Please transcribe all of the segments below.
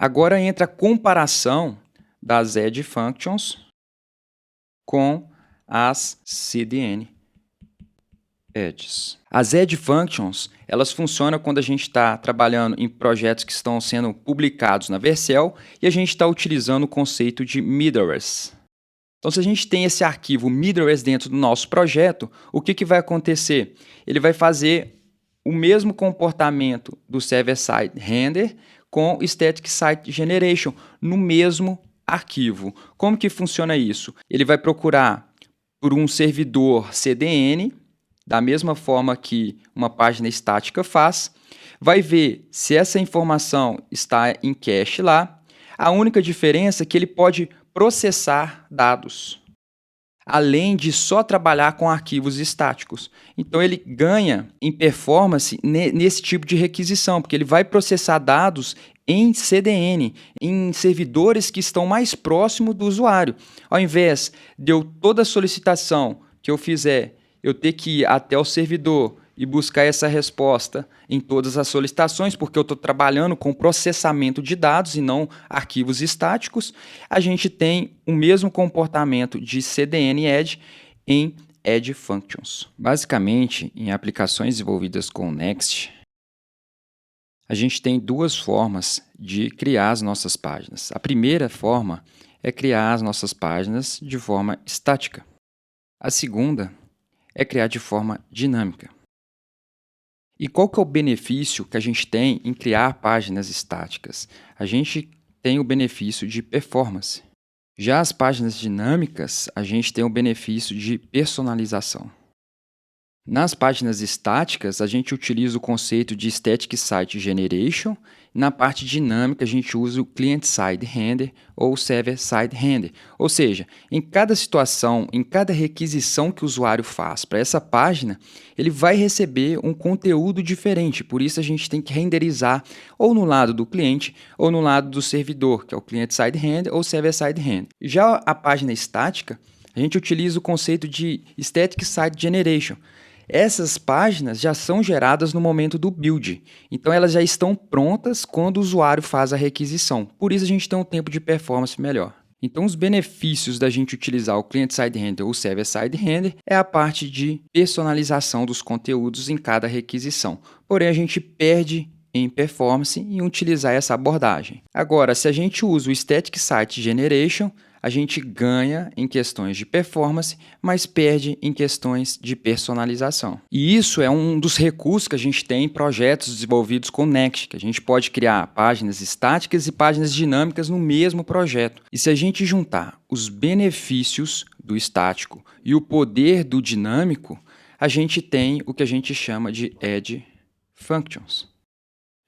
Agora entra a comparação das Edge Functions com as CDN Edges. As Edge Functions, elas funcionam quando a gente está trabalhando em projetos que estão sendo publicados na Vercel e a gente está utilizando o conceito de middlewares. Então, se a gente tem esse arquivo middlewares dentro do nosso projeto, o que vai acontecer? Ele vai fazer o mesmo comportamento do server-side render com static site generation no mesmo arquivo. Como que funciona isso? Ele vai procurar por um servidor CDN, da mesma forma que uma página estática faz, vai ver se essa informação está em cache lá. A única diferença é que ele pode processar dados, além de só trabalhar com arquivos estáticos. Então, ele ganha em performance nesse tipo de requisição, porque ele vai processar dados em CDN, em servidores que estão mais próximos do usuário. Ao invés de toda solicitação que eu fizer, eu ter que ir até o servidor e buscar essa resposta em todas as solicitações, porque eu estou trabalhando com processamento de dados e não arquivos estáticos, a gente tem o mesmo comportamento de CDN Edge em Edge Functions. Basicamente, em aplicações desenvolvidas com Next, a gente tem duas formas de criar as nossas páginas. A primeira forma é criar as nossas páginas de forma estática. A segunda é criar de forma dinâmica. E qual que é o benefício que a gente tem em criar páginas estáticas? A gente tem o benefício de performance. Já as páginas dinâmicas, a gente tem o benefício de personalização. Nas páginas estáticas, a gente utiliza o conceito de Static Site Generation. Na parte dinâmica, a gente usa o Client-Side Render ou Server-Side Render. Ou seja, em cada situação, em cada requisição que o usuário faz para essa página, ele vai receber um conteúdo diferente. Por isso, a gente tem que renderizar ou no lado do cliente ou no lado do servidor, que é o Client-Side Render ou Server-Side Render. Já a página estática, a gente utiliza o conceito de Static Site Generation. Essas páginas já são geradas no momento do build, então elas já estão prontas quando o usuário faz a requisição. Por isso a gente tem um tempo de performance melhor. Então os benefícios da gente utilizar o Client-Side Render ou Server-Side Render é a parte de personalização dos conteúdos em cada requisição. Porém a gente perde em performance em utilizar essa abordagem. Agora, se a gente usa o Static Site Generation, a gente ganha em questões de performance, mas perde em questões de personalização. E isso é um dos recursos que a gente tem em projetos desenvolvidos com Next, que a gente pode criar páginas estáticas e páginas dinâmicas no mesmo projeto. E se a gente juntar os benefícios do estático e o poder do dinâmico, a gente tem o que a gente chama de Edge Functions,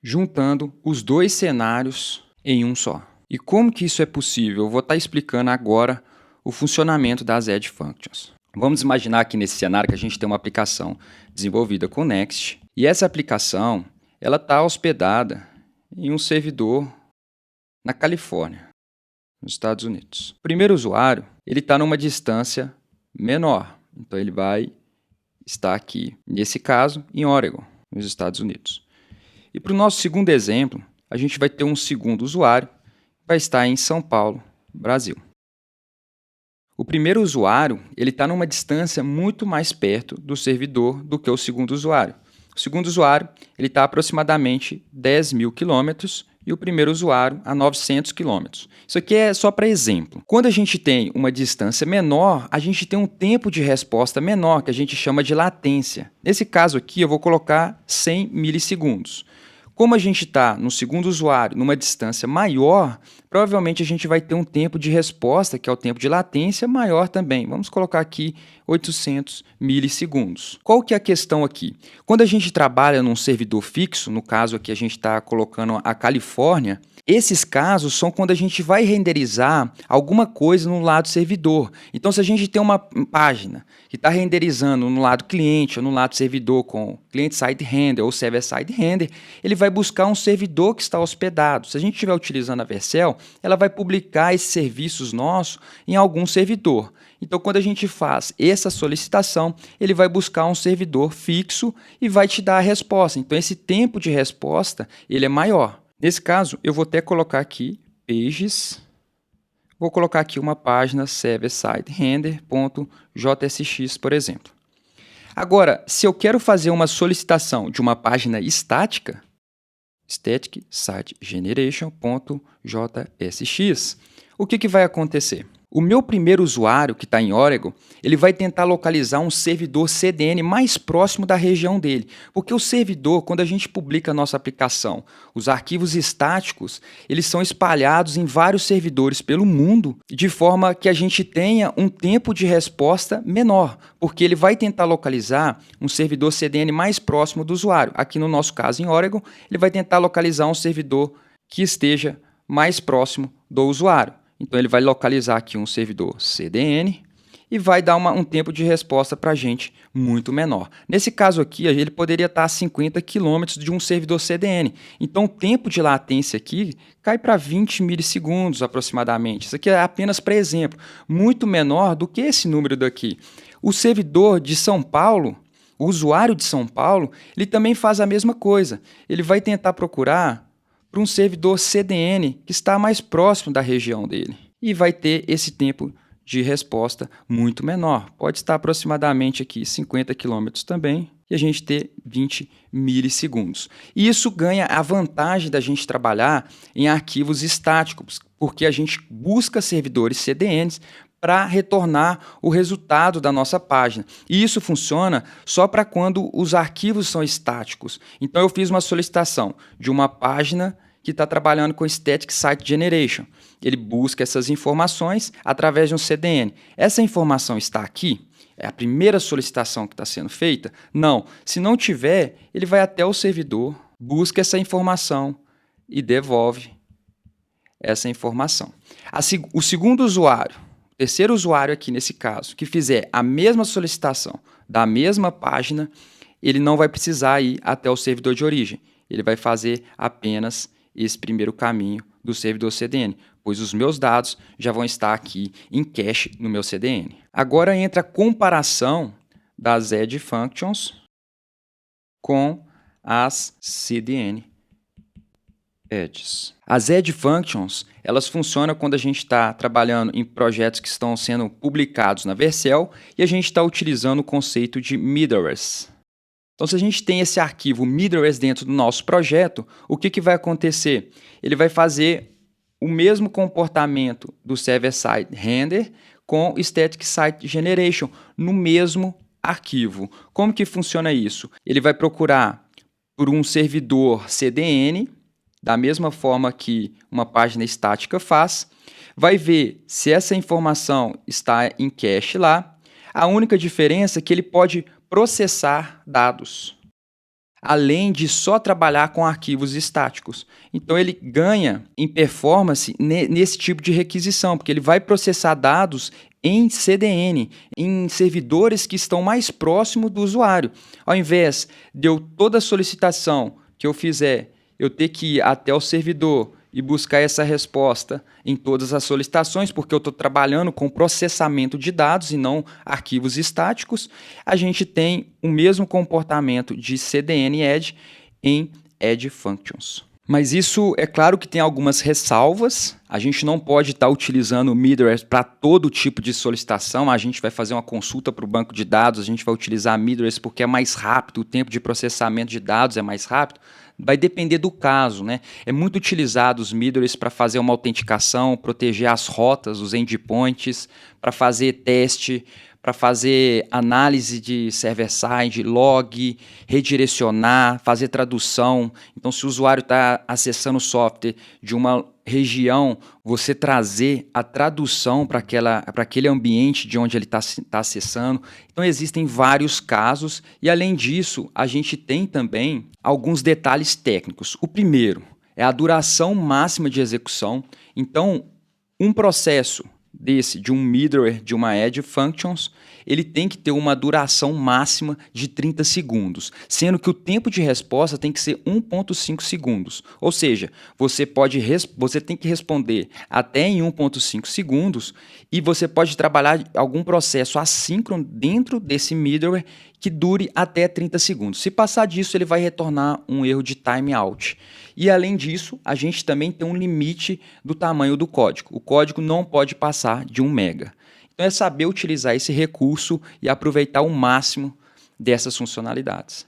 juntando os dois cenários em um só. E como que isso é possível? Eu vou estar explicando agora o funcionamento das Edge Functions. Vamos imaginar aqui nesse cenário que a gente tem uma aplicação desenvolvida com Next e essa aplicação ela está hospedada em um servidor na Califórnia, nos Estados Unidos. O primeiro usuário ele está numa distância menor, então ele vai estar aqui, nesse caso, em Oregon, nos Estados Unidos. E para o nosso segundo exemplo, a gente vai ter um segundo usuário vai estar em São Paulo, Brasil. O primeiro usuário ele está numa distância muito mais perto do servidor do que o segundo usuário. O segundo usuário ele está aproximadamente 10.000 quilômetros e o primeiro usuário a 900 quilômetros. Isso aqui é só para exemplo. Quando a gente tem uma distância menor, a gente tem um tempo de resposta menor, que a gente chama de latência. Nesse caso aqui, eu vou colocar 100 milissegundos. Como a gente está no segundo usuário, numa distância maior, provavelmente a gente vai ter um tempo de resposta, que é o tempo de latência, maior também. Vamos colocar aqui 800 milissegundos. Qual que é a questão aqui? Quando a gente trabalha num servidor fixo, no caso aqui a gente está colocando a Califórnia, esses casos são quando a gente vai renderizar alguma coisa no lado servidor. Então, se a gente tem uma página que está renderizando no lado cliente ou no lado servidor com Client-Side Render ou Server-Side Render, ele vai buscar um servidor que está hospedado. Se a gente estiver utilizando a Vercel, ela vai publicar esses serviços nossos em algum servidor. Então, quando a gente faz essa solicitação, ele vai buscar um servidor fixo e vai te dar a resposta. Então, esse tempo de resposta ele é maior. Nesse caso, eu vou até colocar aqui pages, vou colocar aqui uma página server-side render.jsx, por exemplo. Agora, se eu quero fazer uma solicitação de uma página estática, static site generation.jsx, o que vai acontecer? O meu primeiro usuário, que está em Oregon, ele vai tentar localizar um servidor CDN mais próximo da região dele. Porque o servidor, quando a gente publica a nossa aplicação, os arquivos estáticos, eles são espalhados em vários servidores pelo mundo, de forma que a gente tenha um tempo de resposta menor, porque ele vai tentar localizar um servidor CDN mais próximo do usuário. Aqui no nosso caso, em Oregon, ele vai tentar localizar um servidor que esteja mais próximo do usuário. Então, ele vai localizar aqui um servidor CDN e vai dar um tempo de resposta para a gente muito menor. Nesse caso aqui, ele poderia estar a 50 km de um servidor CDN. Então, o tempo de latência aqui cai para 20 milissegundos aproximadamente. Isso aqui é apenas para exemplo, muito menor do que esse número daqui. O servidor de São Paulo, o usuário de São Paulo, ele também faz a mesma coisa. Ele vai tentar procurar para um servidor CDN que está mais próximo da região dele. E vai ter esse tempo de resposta muito menor. Pode estar aproximadamente aqui 50 km também, e a gente ter 20 milissegundos. E isso ganha a vantagem da gente trabalhar em arquivos estáticos, porque a gente busca servidores CDNs para retornar o resultado da nossa página. E isso funciona só para quando os arquivos são estáticos. Então, eu fiz uma solicitação de uma página que está trabalhando com Static Site Generation. Ele busca essas informações através de um CDN. Essa informação está aqui? É a primeira solicitação que está sendo feita? Não. Se não tiver, ele vai até o servidor, busca essa informação e devolve essa informação. O segundo usuário, o terceiro usuário aqui nesse caso, que fizer a mesma solicitação da mesma página, ele não vai precisar ir até o servidor de origem. Ele vai fazer apenas esse primeiro caminho do servidor CDN, pois os meus dados já vão estar aqui em cache no meu CDN. Agora entra a comparação das Edge Functions com as CDN Edges. As Edge Functions, elas funcionam quando a gente está trabalhando em projetos que estão sendo publicados na Vercel e a gente está utilizando o conceito de middlewares. Então, se a gente tem esse arquivo middlewares dentro do nosso projeto, o que vai acontecer? Ele vai fazer o mesmo comportamento do server-side render com Static Site Generation no mesmo arquivo. Como que funciona isso? Ele vai procurar por um servidor CDN, da mesma forma que uma página estática faz, vai ver se essa informação está em cache lá. A única diferença é que ele pode processar dados, além de só trabalhar com arquivos estáticos. Então, ele ganha em performance nesse tipo de requisição, porque ele vai processar dados em CDN, em servidores que estão mais próximos do usuário. Ao invés de toda solicitação que eu fizer, eu ter que ir até o servidor e buscar essa resposta em todas as solicitações, porque eu estou trabalhando com processamento de dados e não arquivos estáticos, a gente tem o mesmo comportamento de CDN Edge em Edge Functions. Mas isso, é claro que tem algumas ressalvas. A gente não pode estar utilizando o middleware para todo tipo de solicitação. A gente vai fazer uma consulta para o banco de dados, a gente vai utilizar middleware porque é mais rápido, o tempo de processamento de dados é mais rápido. Vai depender do caso, né? É muito utilizado os middlewares para fazer uma autenticação, proteger as rotas, os endpoints, para fazer teste, para fazer análise de server-side, log, redirecionar, fazer tradução. Então, se o usuário está acessando o software de uma região, você trazer a tradução para aquele ambiente de onde ele está acessando. Então, existem vários casos e, além disso, a gente tem também alguns detalhes técnicos. O primeiro é a duração máxima de execução. Então, um processo de um middleware, de uma Edge Functions, ele tem que ter uma duração máxima de 30 segundos, sendo que o tempo de resposta tem que ser 1,5 segundos. Ou seja, você tem que responder até em 1,5 segundos e você pode trabalhar algum processo assíncrono dentro desse middleware que dure até 30 segundos. Se passar disso, ele vai retornar um erro de timeout. E além disso, a gente também tem um limite do tamanho do código. O código não pode passar de 1 mega. Então é saber utilizar esse recurso e aproveitar o máximo dessas funcionalidades.